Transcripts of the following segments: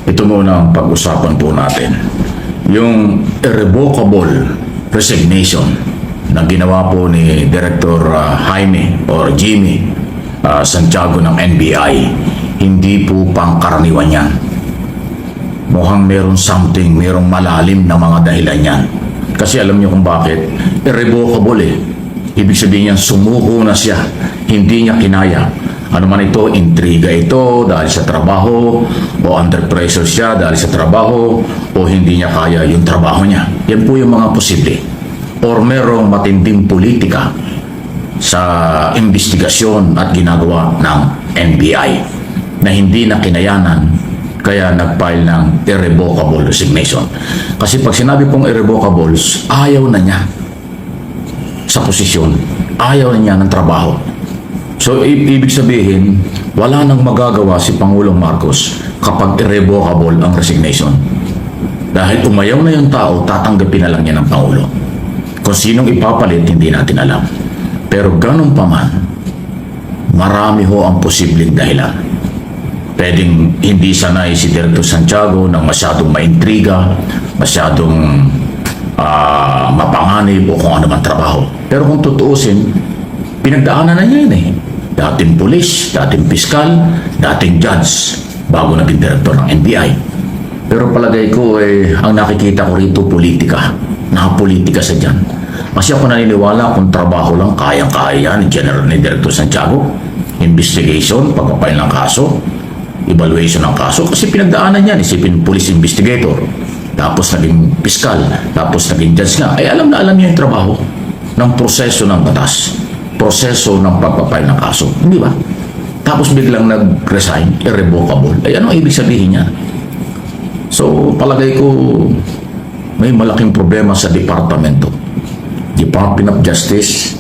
Ito muna ang pag-usapan po natin. Yung irrevocable resignation na ginawa po ni Director Jaime or Jimmy Santiago ng NBI, hindi po pangkaraniwan yan. Mukhang merong malalim na mga dahilan yan. Kasi alam niyo kung bakit? Irrevocable eh. Ibig sabihin niya, sumuko na siya. Hindi niya kinaya. Ano man ito, intriga ito dahil sa trabaho, o under pressure siya dahil sa trabaho, o hindi niya kaya yung trabaho niya. Yan po yung mga posible. Or merong matinding politika sa investigasyon at ginagawa ng NBI na hindi na kinayanan, kaya nag-file ng irrevocable resignation. Kasi pag sinabi pong irrevocables, ayaw na niya sa posisyon, ayaw na niya ng trabaho. So, ibig sabihin, wala nang magagawa si Pangulong Marcos kapag irrevocable ang resignation. Dahil umayaw na yung tao, tatanggapin na lang niya ng Pangulo. Kung sinong ipapalit, hindi natin alam. Pero ganun pa man, marami ho ang posibleng dahilan. Pwedeng hindi sanay si Director Santiago ng masyadong maintriga, masyadong mapanganib o kung ano man trabaho. Pero kung tutuusin, pinagdaanan na niya yun eh. Dating pulis, dating piskal, dating judge, bago naging director ng NBI. Pero palagay ko ang nakikita ko rito politika. Nakapolitika sa dyan. Kasi ako naniniwala kung trabaho lang, kayang-kaya ni Director Santiago. Investigation, pagpapail ng kaso, evaluation ng kaso. Kasi pinagdaanan yan, isipin police investigator. Tapos naging piskal, tapos naging judge nga. Ay alam na alam niya yung trabaho ng proseso ng batas. Proseso ng pagpapail ng kaso. Hindi ba? Tapos biglang nag-resign, irrevocable. Ay ano ibig sabihin niya? So palagay ko may malaking problema sa departamento. Department of Justice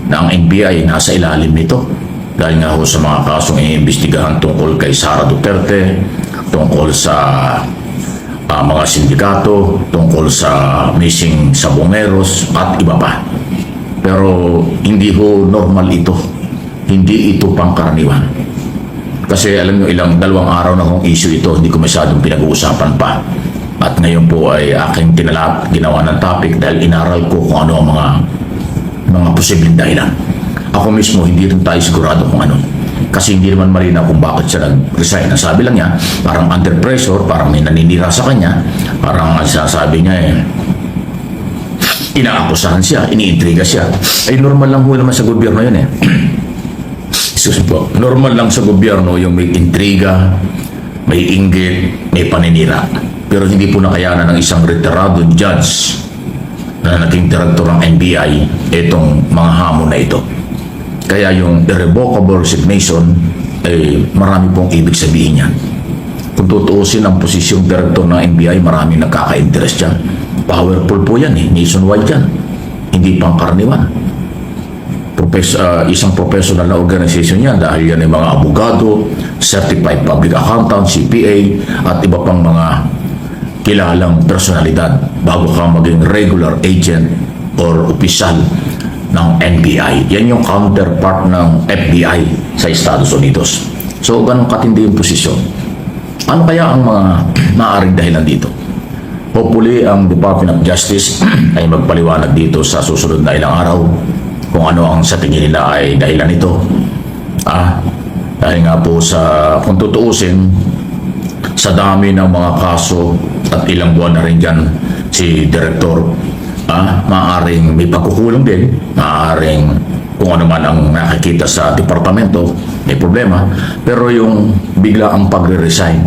na ang NBI nasa ilalim nito. Dahil nga ho sa mga kasong iimbestigahan tungkol kay Sara Duterte, tungkol sa mga sindikato, tungkol sa missing sabongeros at iba pa. Pero hindi ho normal ito. Hindi ito pangkaraniwan. Kasi alam nyo, dalawang araw na kong issue ito, hindi ko masyadong pinag-uusapan pa. At ngayon po ay aking ginawa ng topic dahil inaral ko kung ano ang mga posibleng dahilan. Ako mismo, hindi rin tayo sigurado kung ano. Kasi hindi naman malinaw kung bakit siya nag-resign. Nasabi lang niya, parang under pressure, parang may naninira sa kanya, parang sasabi niya inaakusahan siya, iniintriga siya. Ay normal lang ho naman sa gobyerno yun Excuse po. Normal lang sa gobyerno yung may intriga, may inggit, may paninira. Pero hindi po nakayanan ng isang retirado judge na naging director ng NBI itong mga hamon na ito. Kaya yung irrevocable resignation ay marami pong ibig sabihin yan. Kung tutuusin ang posisyong director ng NBI, maraming nagkaka-interest dyan. Powerful po yan nationwide yan. Hindi pangkaraniwan. Isang professional na organization yan dahil yan ay mga abogado, certified public accountant, CPA, at iba pang mga kilalang personalidad bago ka maging regular agent or opisyal ng NBI. Yan yung counterpart ng FBI sa Estados Unidos. So, ganun katindi yung posisyon. Ano kaya ang mga maaaring dahilan dito? Hopefully, ang Department of Justice ay magpaliwanag dito sa susunod na ilang araw kung ano ang sa tingin nila ay dahilan nito. Dahil nga po kung tutuusin, sa dami ng mga kaso at ilang buwan na rin dyan si Director, maaaring may pagkukulang din, maaaring kung ano man ang nakikita sa departamento, may problema. Pero yung bigla ang pagre-resign,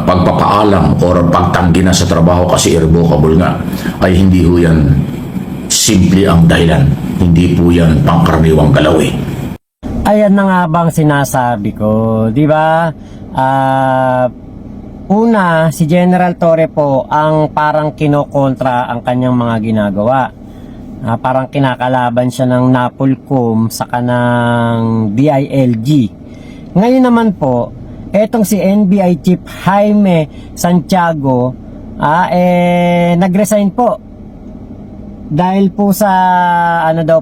pagpapaalam or pagtanggi na sa trabaho kasi irrevocable nga, ay hindi ho yan simple ang dahilan. Hindi po yan pangkaraniwang galaw Ayan na nga bang sinasabi ko, di ba? Una, si General Torre po ang parang kinokontra ang kanyang mga ginagawa. Parang kinakalaban siya ng NAPOLCOM sa kanang DILG. Ngayon naman po, etong si NBI Chief Jaime Santiago nag-resign po dahil po sa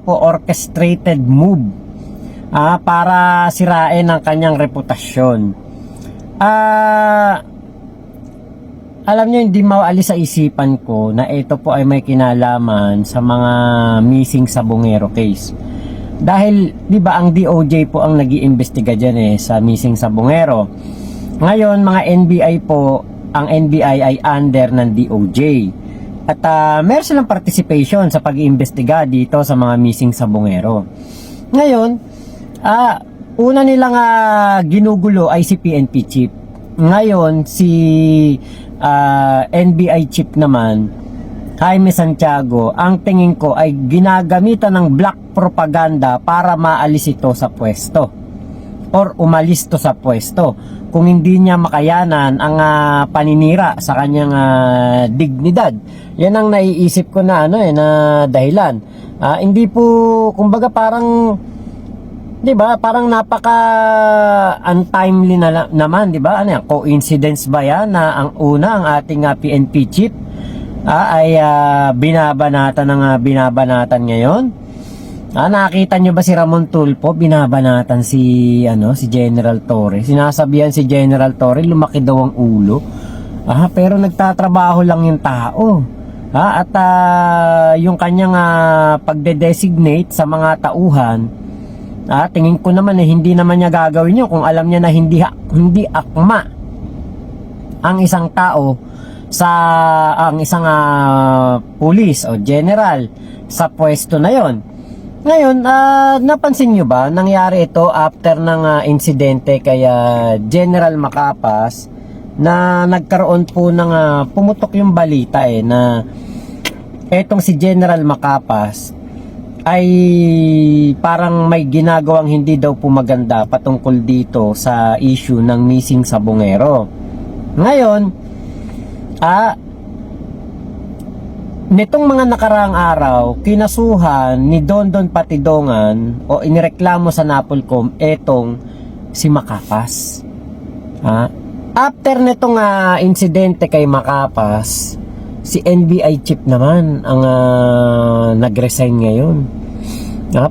orchestrated move para sirain ang kanyang reputasyon. Alam nyo, hindi mawaalis sa isipan ko na ito po ay may kinalaman sa mga missing Sabongero case. Dahil, di ba, ang DOJ po ang nag-iimbestiga dyan sa missing Sabongero. Ngayon, mga NBI po, ang NBI ay under ng DOJ. At meron silang participation sa pag-iimbestiga dito sa mga missing Sabongero. Ngayon, una nilang ginugulo ay si PNP chief. Ngayon, si NBI chief naman, Jaime Santiago, ang tingin ko ay ginagamitan ng black propaganda para maalis ito sa pwesto or umalis to sa pwesto kung hindi niya makayanan ang paninira sa kanyang dignidad. Yan ang naiisip ko na na dahilan. Hindi po, kumbaga parang, 'di ba? Parang napaka untimely naman, 'di ba? Ano yan? Coincidence ba 'yan na ang una ang ating PNP chief ay binabanatan ngayon? Nakita nyo ba si Ramon Tulfo binabanatan si General Torre? Sinasabihan si General Torre lumaki daw ang ulo. Pero nagtatrabaho lang yung tao. At yung kanyang pagde-designate sa mga tauhan, tingin ko naman hindi naman niya gagawin yun kung alam niya na hindi akma ang isang tao ang isang pulis o general sa pwesto na yon. Ngayon, napansin nyo ba nangyari ito after ng insidente kay General Macapas na nagkaroon po ng pumutok yung balita na etong si General Macapas ay parang may ginagawang hindi daw po maganda patungkol dito sa issue ng missing Sabongero. Ngayon, nitong mga nakaraang araw, kinasuhan ni Dondon Patidongan o inireklamo sa Napolcom etong si Macapas. After nitong insidente kay Macapas, si NBI chief naman ang nag-resign ngayon.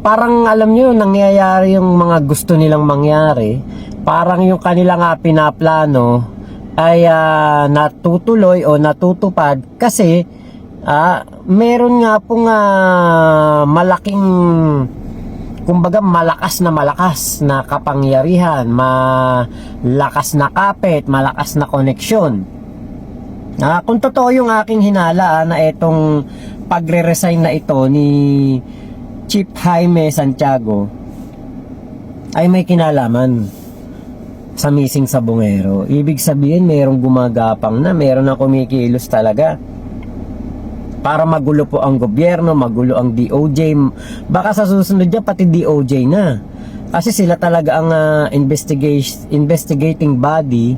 Parang alam nyo, nangyayari yung mga gusto nilang mangyari. Parang yung kanilang pinaplano ay natutuloy o natutupad kasi meron nga pong malaking, kumbaga malakas na kapangyarihan, malakas na kapit, malakas na koneksyon. Kung totoo yung aking hinala na itong pagre-resign na ito ni Chief Jaime Santiago ay may kinalaman sa missing Sabongero. Ibig sabihin mayroong gumagapang na, mayroon na kumikilos talaga para magulo po ang gobyerno, magulo ang DOJ. Baka sa susunod dyan pati DOJ na, kasi sila talaga ang investigating body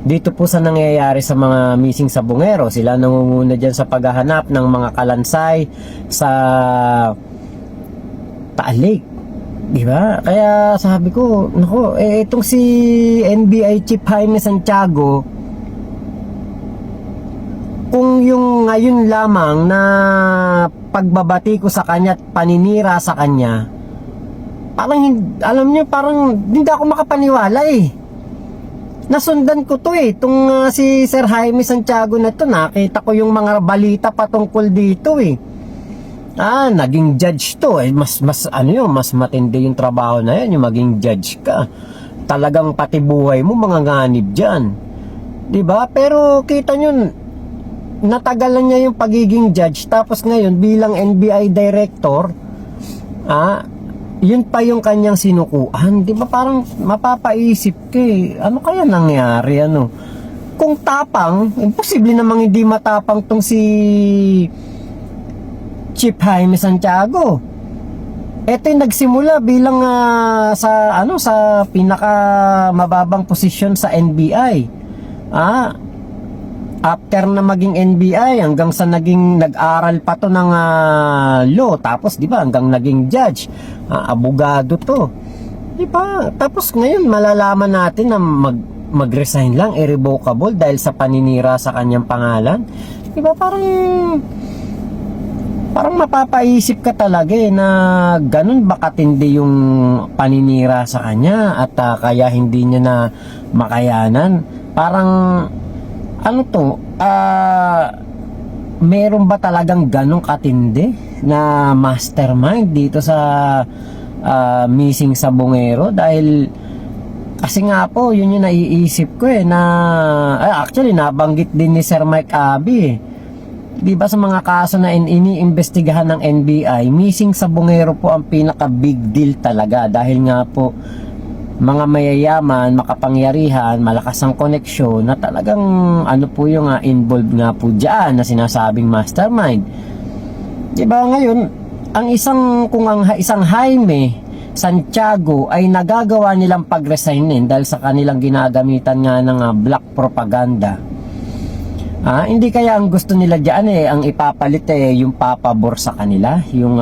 dito po sa nangyayari sa mga missing Sabongero. Sila nangunguna dyan sa paghahanap ng mga kalansay sa Taal Lake, di ba? Kaya sabi ko, nako, itong si NBI Chief Jaime Santiago, kung yung ngayon lamang na pagbabati ko sa kanya at paninira sa kanya, parang, alam niyo, parang hindi ako makapaniwala Nasundan ko to itong si Sir Jaime Santiago na to, nakita ko yung mga balita patungkol dito naging judge to mas matindi yung trabaho na yan, yung maging judge ka. Talagang pati buhay mo mga nganib diyan. 'Di ba? Pero kita nyo, natagalan niya yung pagiging judge, tapos ngayon bilang NBI director, yun pa yung kanyang sinukuan. 'Di ba? Parang mapapaisip ka ano kaya nangyari kung tapang, imposible namang hindi matapang tong si Chief Jaime Santiago. Ito yung nagsimula bilang sa pinaka mababang posisyon sa NBI. After na maging NBI hanggang sa nag-aral pa to ng law, tapos di ba hanggang naging judge, abogado to. Di ba? Tapos ngayon malalaman natin na mag-resign lang, irrevocable dahil sa paninira sa kanyang pangalan. Di ba? Parang parang mapapaisip ka talaga na ganun ba katindi yung paninira sa kanya at kaya hindi niya na makayanan. Parang ano to, meron ba talagang ganun katindi na mastermind dito sa missing sa Bungero? Dahil kasi nga po, yun yung naiisip ko na actually nabanggit din ni Sir Mike Abi di ba sa mga kaso na iniimbestigahan ng NBI, missing sa Bungero po ang pinaka big deal talaga dahil nga po mga mayayaman, makapangyarihan, malakas ang koneksyon na talagang ano po yung involved nga po dyan na sinasabing mastermind. Di ba ngayon, ang isang Jaime Santiago ay nagagawa nilang pag-resignin dahil sa kanilang ginagamitan nga ng black propaganda. Hindi kaya ang gusto nila diyan ang ipapalit yung papabor sa kanila, yung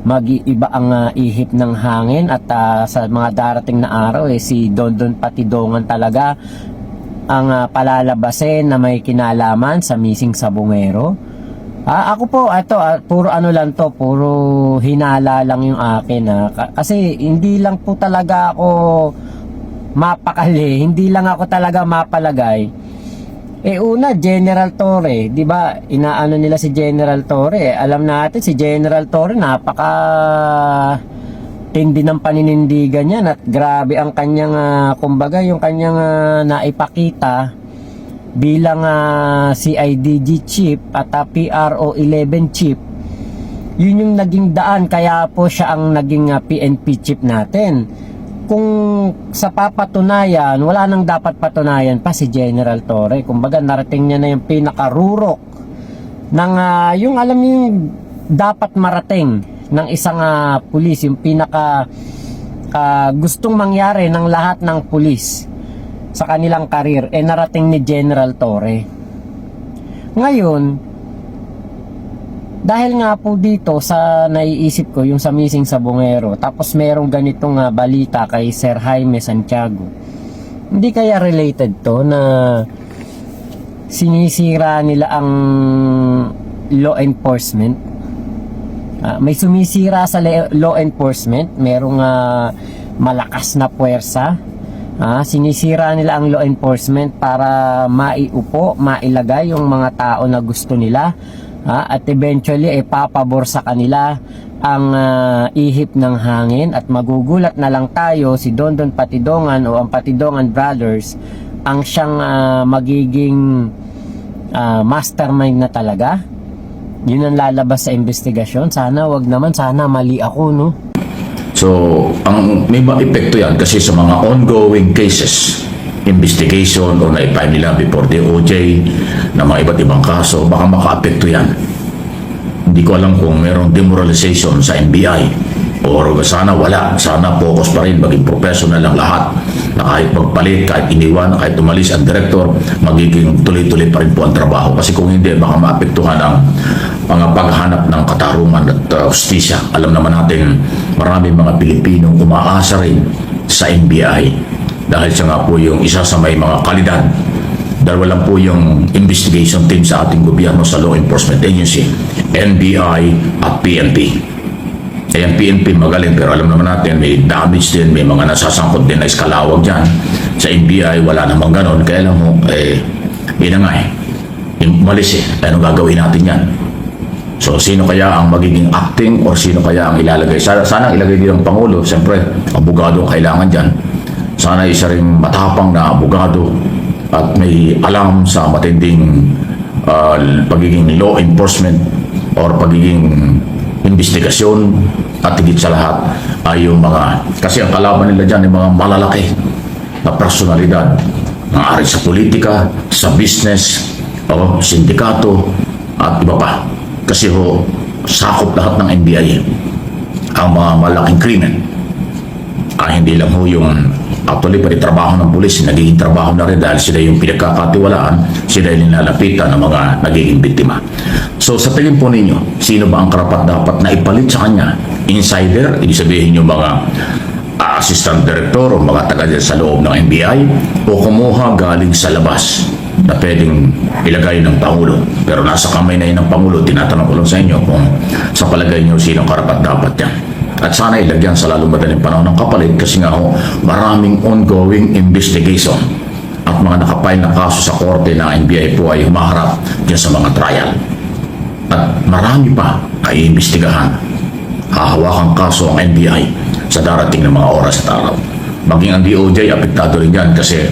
mag-iiba ang ihip ng hangin at sa mga darating na araw si Dondon Patidongan talaga ang palalabasin na may kinalaman sa missing sa Bungero. Ako po, ito, puro ano lang to, puro hinala lang yung akin. Kasi hindi lang po talaga ako mapakali, hindi lang ako talaga mapalagay. Una, General Torre, di ba? Inaano nila si General Torre. Alam natin si General Torre napaka tindi ng paninindigan niya at grabe ang kanyang kumbaga yung kanyang naipakita bilang CIDG chief at PRO 11 chief. Yun yung naging daan kaya po siya ang naging PNP chief natin. Kung sa papatunayan, wala nang dapat patunayan pa si General Torre. Kumbaga narating niya na yung pinakarurok ng yung alam yung dapat marating ng isang pulis, yung pinaka gustong mangyari ng lahat ng pulis sa kanilang karir narating ni General Torre. Ngayon, dahil nga po dito sa naiisip ko yung sa missing sa Bungero, tapos merong ganitong balita kay Sir Jaime Santiago, hindi kaya related to na sinisira nila ang law enforcement? May sumisira sa law enforcement, merong malakas na puwersa, sinisira nila ang law enforcement para maiupo, mailagay yung mga tao na gusto nila, at eventually papabor sa kanila ang ihip ng hangin at magugulat na lang tayo si Dondon Patidongan o ang Patidongan Brothers ang siyang magiging mastermind na talaga. Yun ang lalabas sa investigasyon. Sana wag naman, sana mali ako, no? So, may epekto yan kasi sa mga ongoing cases, investigation o na-file nila before the OJ na mga iba't ibang kaso, baka maka-apekto yan. Hindi ko alam kung merong demoralization sa NBI or sana wala, sana focus pa rin, maging professional lang lahat na kahit magpalit, kahit iniwan, kahit umalis ang director, magiging tuloy-tuloy pa rin po ang trabaho kasi kung hindi, baka maapektuhan ang mga paghanap ng katarungan at hustisya. Alam naman natin, maraming mga Pilipinong umaasa rin sa NBI dahil siya nga po yung isa sa may mga kalidad. Dahil lang po yung investigation team sa ating gobyerno sa Law Enforcement Agency, NBI at PNP. Ayan, PNP magaling pero alam naman natin may damage din, may mga nasasangkot din na iskalawag dyan. Sa NBI wala namang ganon, kaya lang mo, yun na nga umalis anong gagawin natin yan? So, sino kaya ang magiging acting or sino kaya ang ilalagay? Sana ilagay din ang Pangulo, siyempre, abogado kailangan dyan. Sana isa rin matapang na abogado at may alam sa matinding pagiging law enforcement or pagiging investigasyon at higit sa lahat ay yung mga, kasi ang kalaban nila dyan ay mga malalaki na personalidad na ari sa politika, sa business, o sindikato at iba pa. Kasi sakop lahat ng NBI ang mga malaking krimen. Hindi lang yung actually pati trabaho ng pulis, nagiging trabaho na rin dahil sila yung pinagkakatiwalaan, sila yung nilalapitan ng mga nagiging biktima. So sa tingin po ninyo, sino ba ang karapat dapat na ipalit sa kanya? Insider, ibig sabihin yung mga assistant director o mga taga sa loob ng NBI o kumuha galing sa labas na pwedeng ilagay ng Pangulo. Pero nasa kamay na yun ng Pangulo. Tinatanong ko lang sa inyo kung sa palagay nyo sino karapat dapat yan. At sana ilagyan sa lalong madaling panahon ng kapalit kasi nga ho, maraming ongoing investigation at mga nakapile na kaso sa korte ng NBI po ay humaharap dyan sa mga trial. At marami pa ay imbestigahan. Hahawakang kaso ang NBI sa darating ng mga oras at araw. Maging ang DOJ, apektado rin yan kasi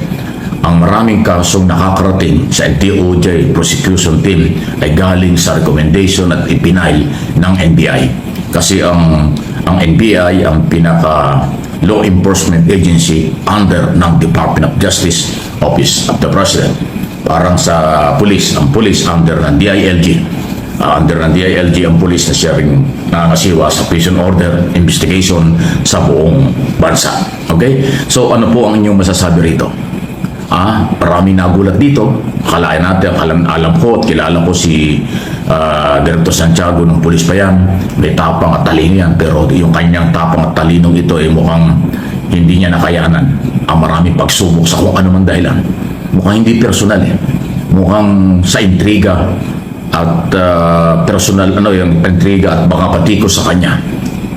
ang maraming kasong nakakarating sa DOJ prosecution team ay galing sa recommendation at ipinail ng NBI. Kasi ang NBI ang pinaka law enforcement agency under ng Department of Justice Office of the President. Parang sa police, ang police under ng DILG. Under ng DILG ang police na siya rin nangasiwa sa prison order investigation sa buong bansa. Okay? So ano po ang inyong masasabi rito? Marami nagulat dito. Akalain natin, alam ko at kilala ko si Director Santiago ng pulis pa yan. May tapang at talino yan. Pero yung kanyang tapang at talinong ito ay mukhang hindi niya nakayanan ang maraming pagsubok sa kung ano man dahilan. Mukhang hindi personal eh. Mukhang sa intriga at personal, yung intriga at baka patikos sa kanya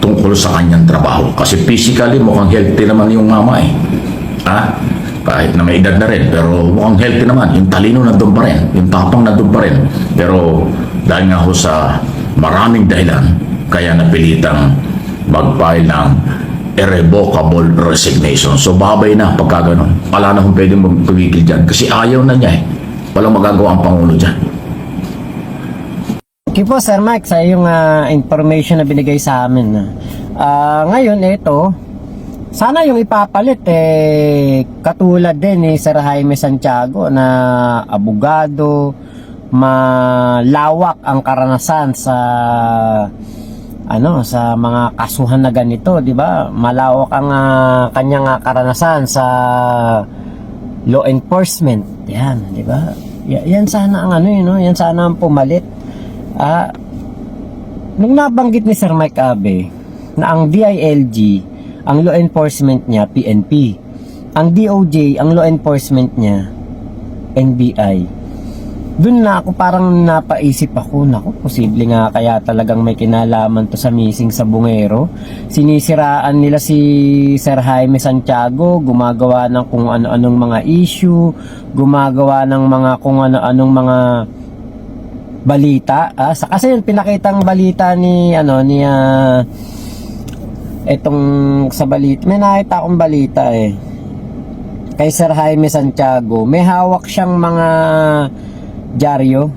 tungkol sa kanyang trabaho. Kasi physically mukhang healthy naman yung mama eh. Kahit na may edad na rin, pero mukhang healthy naman. Yung talino nandun pa rin, yung tapang nandun pa rin. Pero dahil nga ho sa maraming dahilan, kaya napilitang mag-file ng irrevocable resignation. So babay na pagka ganun. Wala na kung pwedeng magpigil dyan kasi ayaw na niya eh. Walang magagawa ang Pangulo dyan. Thank you po Sir Mike sa iyong information na binigay sa amin. Ngayon ito, sana yung ipapalit katulad din ni Sir Jaime Santiago na abogado, malawak ang karanasan sa sa mga kasuhan na ganito, di ba? Malawak ang kanyang karanasan sa law enforcement. Yan, di ba? Yan sana ang yan sana ang pumalit. Nung nabanggit ni Sir Mike Abe na ang DILG ang law enforcement niya, PNP. Ang DOJ, ang law enforcement niya, NBI. Doon na ako parang napaisip ako, posible nga kaya talagang may kinalaman to sa missing sa Bungero. Sinisiraan nila si Sir Jaime Santiago, gumagawa ng kung ano-anong mga issue, gumagawa ng mga kung ano-anong mga balita. Kasi yung pinakitang balita ni etong sa balita, may nakita akong balita kay Sir Jaime Santiago, may hawak siyang mga dyaryo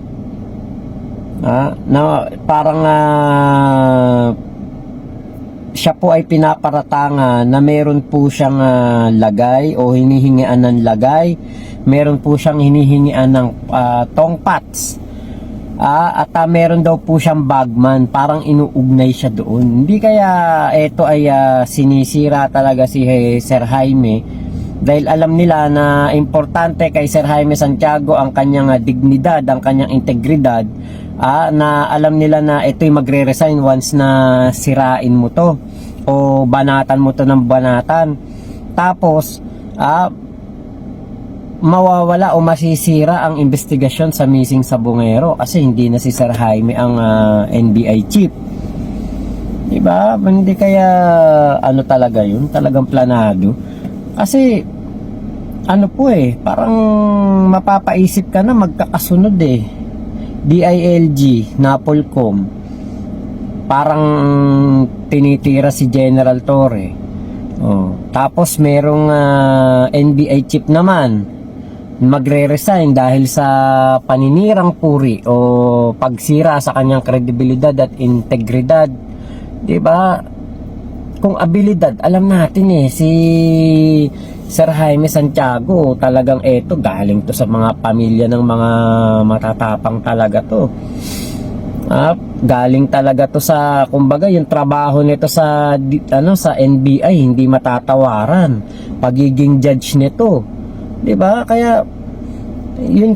na parang siya po ay pinaparatangan na meron po siyang lagay o hinihingian ng lagay, meron po siyang hinihingian ng tongpats. At meron daw po siyang bagman, parang inuugnay siya doon. Hindi kaya ito ay sinisira talaga si Sir Jaime dahil alam nila na importante kay Sir Jaime Santiago ang kanyang dignidad, ang kanyang integridad, na alam nila na ito'y magre-resign once na sirain mo to o banatan mo to ng banatan. Tapos mawawala o masisira ang investigasyon sa missing sa Bungero kasi hindi na si Sir Jaime ang NBI chief. Diba? Hindi kaya talaga yun? Talagang planado. Kasi parang mapapaisip ka na magkakasunod DILG, Napolcom, parang tinitira si General Torre. Tapos merong NBI chief naman magre-resign dahil sa paninirang puri o pagsira sa kanyang kredibilidad at integridad. 'Di ba? Kung abilidad, alam natin si Sir Jaime Santiago, talagang galing to sa mga pamilya ng mga matatapang talaga to. Galing talaga to sa, kumbaga, yung trabaho nito sa NBI hindi matatawaran. Pagiging judge nito, 'di ba? Kaya yun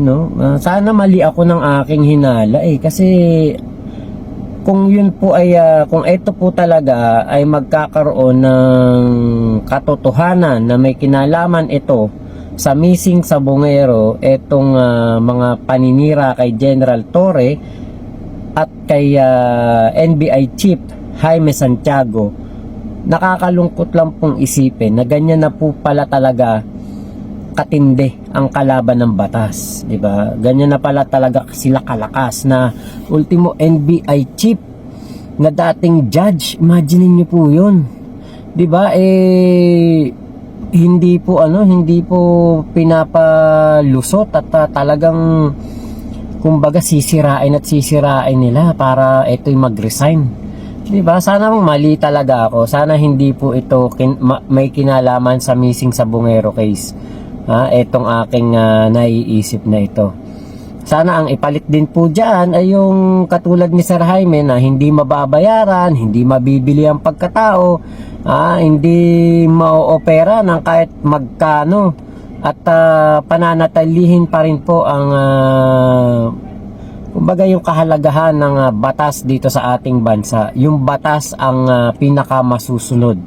no. Sana mali ako ng aking hinala kasi kung yun po ay kung ito po talaga ay magkakaroon ng katotohanan na may kinalaman ito sa missing sa Bungero etong mga paninira kay General Torre at kay NBI Chief Jaime Santiago, nakakalungkot lang pong isipin na ganyan na po pala talaga katindi ang kalaban ng batas, di ba? Ganyan na pala talaga sila kalakas na ultimo NBI Chief na dating judge. Imagine niyo po 'yun. 'Di ba? Hindi po pinapalusot at talagang kumbaga sisirain nila para ito'y mag-resign. 'Di ba? Sana mali talaga ako. Sana hindi po ito may kinalaman sa missing sa Bungero case. Etong aking naiisip na ito. Sana ang ipalit din po diyan ay yung katulad ni Sir Jaime na hindi mababayaran, hindi mabibili ang pagkatao, hindi mao-opera ng kahit magkano, at pananatilihin pa rin po ang kumbaga yung kahalagahan ng batas dito sa ating bansa. Yung batas ang pinakamasusunod,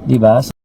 di ba?